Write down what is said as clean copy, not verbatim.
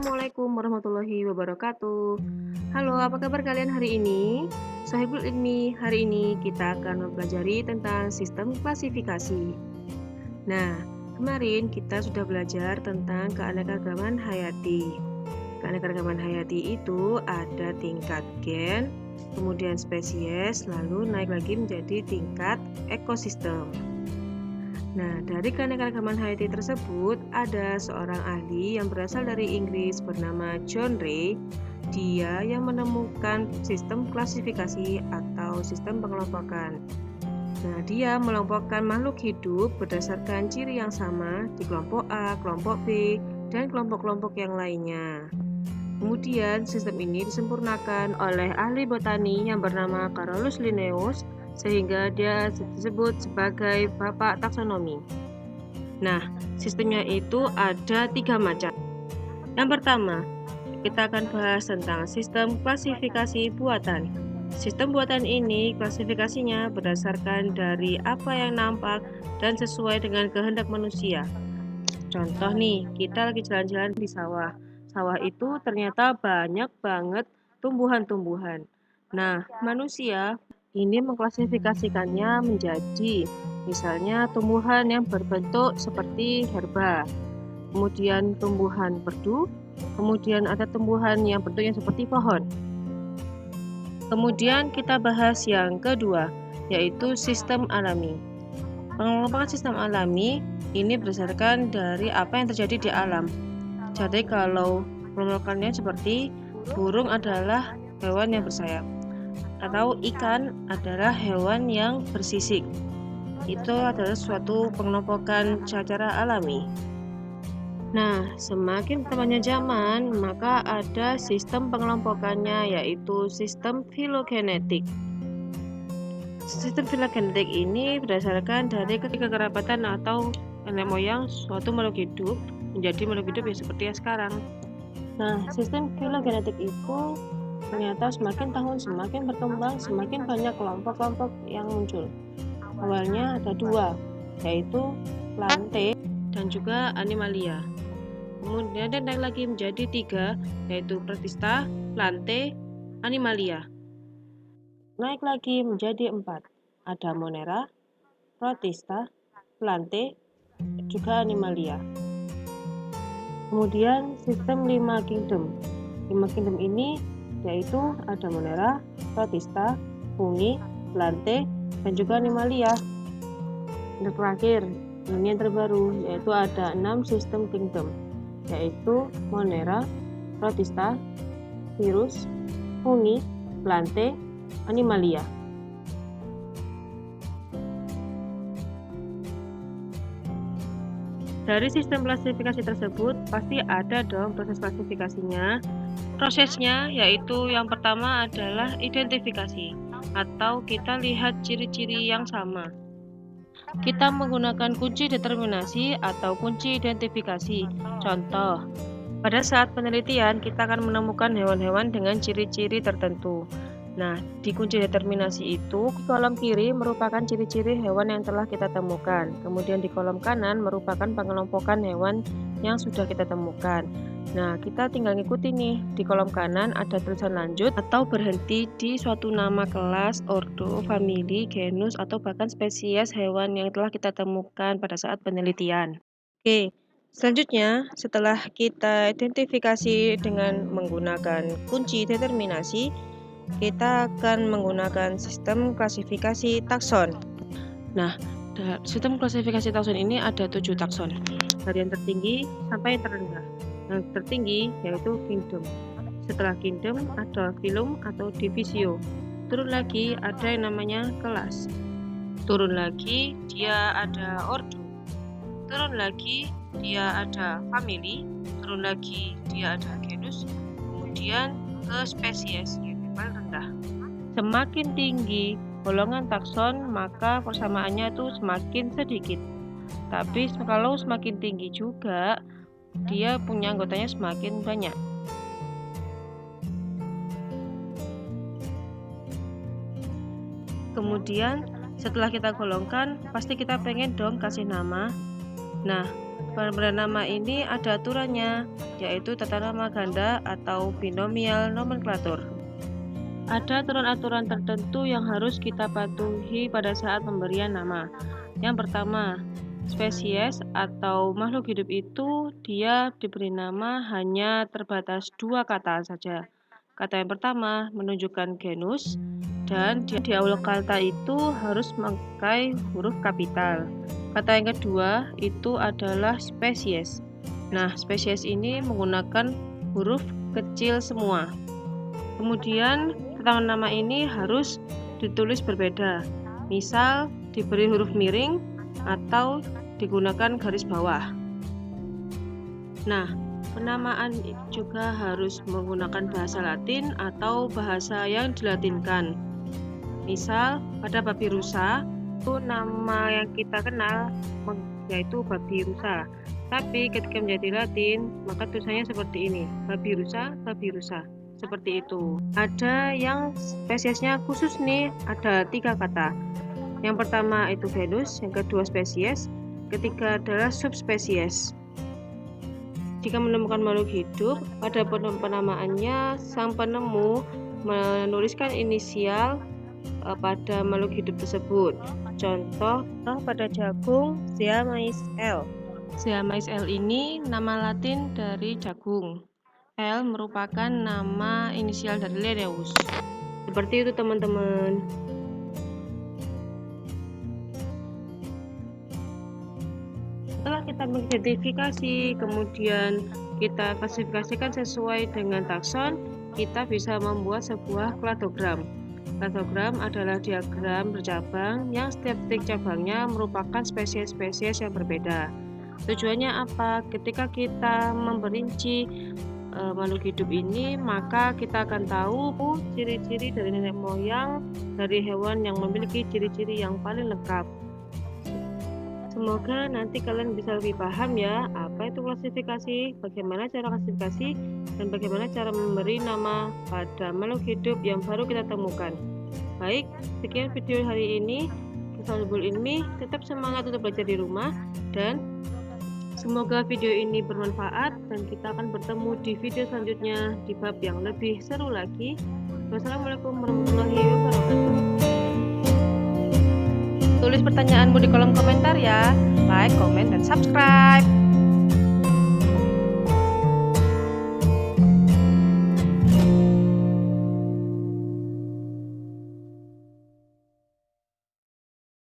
Assalamualaikum warahmatullahi wabarakatuh. Halo, apa kabar kalian hari ini? Sohibul Ilmi, hari ini kita akan mempelajari tentang sistem klasifikasi. Nah, kemarin kita sudah belajar tentang keanekaragaman hayati. Keanekaragaman hayati itu ada tingkat gen, kemudian spesies, lalu naik lagi menjadi tingkat ekosistem. Nah, dari keanekaragaman hayati tersebut, ada seorang ahli yang berasal dari Inggris bernama John Ray. Dia yang menemukan sistem klasifikasi atau sistem pengelompokan. Nah, dia mengelompokkan makhluk hidup berdasarkan ciri yang sama di kelompok A, kelompok B, dan kelompok-kelompok yang lainnya. Kemudian, sistem ini disempurnakan oleh ahli botani yang bernama Carolus Linnaeus, sehingga dia disebut sebagai bapak taksonomi. Nah, sistemnya itu ada 3 macam. Yang pertama, kita akan bahas tentang sistem klasifikasi buatan. Sistem buatan ini klasifikasinya berdasarkan dari apa yang nampak dan sesuai dengan kehendak manusia. Contoh nih, kita lagi jalan-jalan di sawah. Sawah itu ternyata banyak banget tumbuhan-tumbuhan. Nah, manusia ini mengklasifikasikannya menjadi misalnya tumbuhan yang berbentuk seperti herba, kemudian tumbuhan perdu, kemudian ada tumbuhan yang bentuknya seperti pohon. Kemudian kita bahas yang kedua, yaitu sistem alami. Pengelompokan sistem alami ini berdasarkan dari apa yang terjadi di alam. Jadi kalau pengelompokannya seperti burung adalah hewan yang bersayap, atau ikan adalah hewan yang bersisik. Itu adalah suatu pengelompokan secara alami. Nah, semakin bertambahnya zaman, maka ada sistem pengelompokannya, yaitu sistem filogenetik. Sistem filogenetik ini berdasarkan dari kekerabatan atau nenek moyang suatu makhluk hidup menjadi makhluk hidup yang seperti yang sekarang. Nah, sistem filogenetik itu ternyata semakin tahun semakin berkembang, semakin banyak kelompok-kelompok yang muncul. Awalnya ada 2, yaitu Plantae dan juga Animalia. Kemudian naik lagi menjadi 3, yaitu Protista, Plantae, Animalia. Naik lagi menjadi 4, ada Monera, Protista, Plantae, juga Animalia. Kemudian sistem 5 kingdom. 5 kingdom ini yaitu ada Monera, Protista, Fungi, Plantae, dan juga Animalia. Dan terakhir, ini yang terbaru, yaitu ada 6 sistem kingdom, yaitu Monera, Protista, Virus, Fungi, Plantae, Animalia. Dari sistem klasifikasi tersebut pasti ada dong proses klasifikasinya. Prosesnya yaitu yang pertama adalah identifikasi, atau kita lihat ciri-ciri yang sama. Kita menggunakan kunci determinasi atau kunci identifikasi. Contoh, pada saat penelitian kita akan menemukan hewan-hewan dengan ciri-ciri tertentu. Nah, di kunci determinasi itu, kolom kiri merupakan ciri-ciri hewan yang telah kita temukan. Kemudian di kolom kanan merupakan pengelompokan hewan yang sudah kita temukan. Nah, kita tinggal ngikuti nih. Di kolom kanan ada tulisan lanjut atau berhenti di suatu nama kelas, ordo, famili, genus, atau bahkan spesies hewan yang telah kita temukan pada saat penelitian. Oke, selanjutnya setelah kita identifikasi dengan menggunakan kunci determinasi, kita akan menggunakan sistem klasifikasi takson. Nah, sistem klasifikasi takson ini ada 7 takson, dari yang tertinggi sampai yang terendah. Yang tertinggi yaitu kingdom. Setelah kingdom ada filum atau divisio. Turun lagi ada yang namanya kelas. Turun lagi dia ada ordo. Turun lagi dia ada famili. Turun lagi dia ada genus. Kemudian ke spesies, yaitu paling rendah. Semakin tinggi golongan takson, maka persamaannya itu semakin sedikit. Tapi kalau semakin tinggi juga, dia punya anggotanya semakin banyak. Kemudian setelah kita golongkan, pasti kita pengen dong kasih nama. Nah, Pemberian nama ini ada aturannya, yaitu tata nama ganda atau binomial nomenklatur. Ada aturan-aturan tertentu yang harus kita patuhi pada saat pemberian nama. Yang pertama, spesies atau makhluk hidup itu dia diberi nama hanya terbatas 2 kata saja. Kata yang pertama menunjukkan genus, dan di awal kata itu harus memakai huruf kapital. Kata yang kedua itu adalah spesies. Nah, spesies ini menggunakan huruf kecil semua. Kemudian tata nama ini harus ditulis berbeda. Misal diberi huruf miring atau digunakan garis bawah. Nah, penamaan juga harus menggunakan bahasa Latin atau bahasa yang dilatinkan. Misal pada Babirusa itu nama yang kita kenal yaitu Babirusa. Tapi ketika menjadi Latin maka tulisannya seperti ini, Babirusa, Babirusa. Seperti itu. Ada yang spesiesnya khusus nih, ada 3 kata. Yang pertama itu genus, yang kedua spesies, ketiga adalah subspesies. Jika menemukan makhluk hidup, pada penamaannya sang penemu menuliskan inisial pada makhluk hidup tersebut. Contoh pada jagung, Zeamais L. Zeamais L ini nama Latin dari jagung. L merupakan nama inisial dari Linnaeus. Seperti itu teman-teman. Setelah kita mengidentifikasi, kemudian kita klasifikasikan sesuai dengan takson, kita bisa membuat sebuah kladogram. Kladogram adalah diagram bercabang yang setiap titik cabangnya merupakan spesies-spesies yang berbeda. Tujuannya apa? Ketika kita memperinci makhluk hidup ini, maka kita akan tahu ciri-ciri dari nenek moyang dari hewan yang memiliki ciri-ciri yang paling lengkap. Semoga nanti kalian bisa lebih paham ya apa itu klasifikasi, bagaimana cara klasifikasi, dan bagaimana cara memberi nama pada makhluk hidup yang baru kita temukan. Baik, sekian video hari ini. Kitabul Ilmi, tetap semangat untuk belajar di rumah, dan semoga video ini bermanfaat dan kita akan bertemu di video selanjutnya di bab yang lebih seru lagi. Wassalamualaikum warahmatullahi wabarakatuh. Tulis pertanyaanmu di kolom komentar ya. Like, comment, dan subscribe.